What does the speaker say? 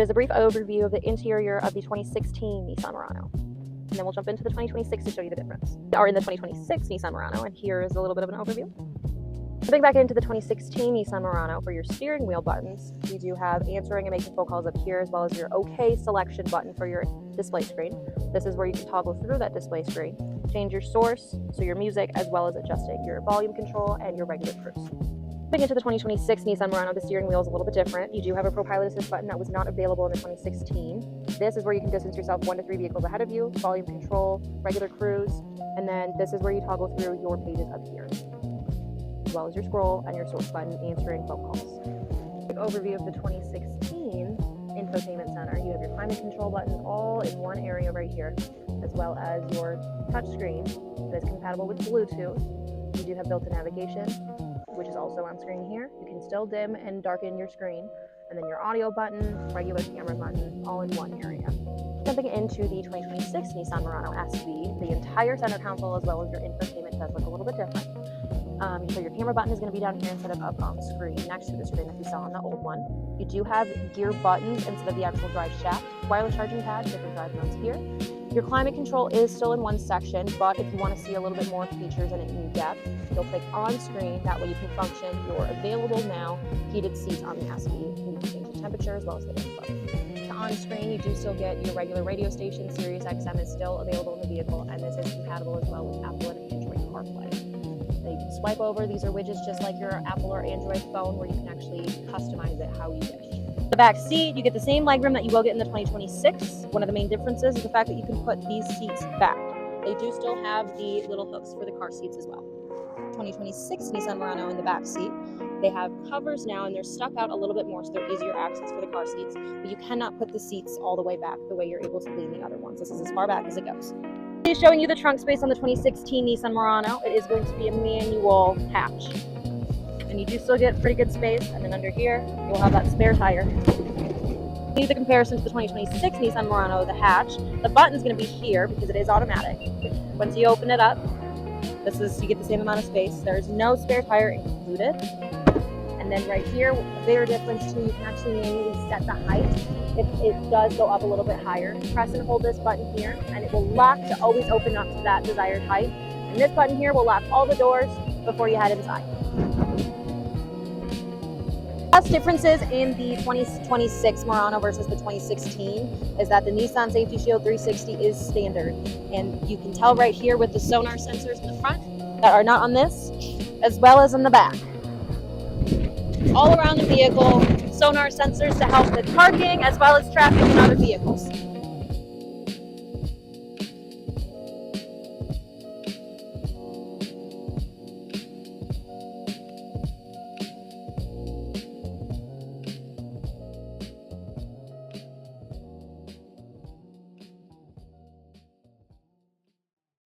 is a brief overview of the interior of the 2016 Nissan Murano. And then we'll jump into the 2026 to show you the difference. We are in the 2026 Nissan Murano, and here is a little bit of an overview. Jumping back into the 2016 Nissan Murano, for your steering wheel buttons, we do have answering and making phone calls up here, as well as your OK selection button for your display screen. This is where you can toggle through that display screen, change your source, so your music, as well as adjusting your volume control and your regular cruise. Jumping into the 2026 Nissan Murano, the steering wheel is a little bit different. You do have a Pro Pilot Assist button that was not available in the 2016. This is where you can distance yourself 1 to 3 vehicles ahead of you, volume control, regular cruise, and then this is where you toggle through your pages up here, as well as your scroll and your source button answering phone calls. Quick overview of the 2016 infotainment center. You have your climate control buttons all in one area right here, as well as your touch screen that is compatible with Bluetooth. You do have built-in navigation, which is also on screen here. You can still dim and darken your screen, and then your audio button, regular camera button, all in one area. Jumping into the 2026 Nissan Murano SV, the entire center console as well as your infotainment does look a little bit different. So your camera button is going to be down here instead of up on screen, next to the screen that you saw on the old one. You do have gear buttons instead of the actual drive shaft, wireless charging pad, different drive modes here. Your climate control is still in one section, but if you want to see a little bit more features and in depth, you'll click on screen. That way you can function your available now heated seats on the SV. You can change the temperature as well as the info. On screen, you do still get your regular radio station. Sirius XM is still available in the vehicle, and this is compatible as well with Apple and Android CarPlay. Now you can swipe over. These are widgets just like your Apple or Android phone, where you can actually customize it how you wish. The back seat, you get the same legroom that you will get in the 2026. One of the main differences is the fact that you can put these seats back. They do still have the little hooks for the car seats as well. 2026 Nissan Murano in the back seat. They have covers now, and they're stuck out a little bit more, so they're easier access for the car seats, but you cannot put the seats all the way back the way you're able to lean the other ones. This is as far back as it goes. Showing you the trunk space on the 2016 Nissan Murano. It is going to be a manual hatch, and you do still get pretty good space, and then under here you'll have that spare tire. See the comparison to the 2026 Nissan Murano, the hatch. The button's going to be here because it is automatic. Once you open it up, you get the same amount of space. There's no spare tire included. And then right here, a bigger difference too, you can actually manually set the height. If it does go up a little bit higher, press and hold this button here, and it will lock to always open up to that desired height. And this button here will lock all the doors before you head inside. Last differences in the 2026 Murano versus the 2016 is that the Nissan Safety Shield 360 is standard. And you can tell right here with the sonar sensors in the front that are not on this, as well as in the back. All around the vehicle, sonar sensors to help with parking as well as traffic and other vehicles.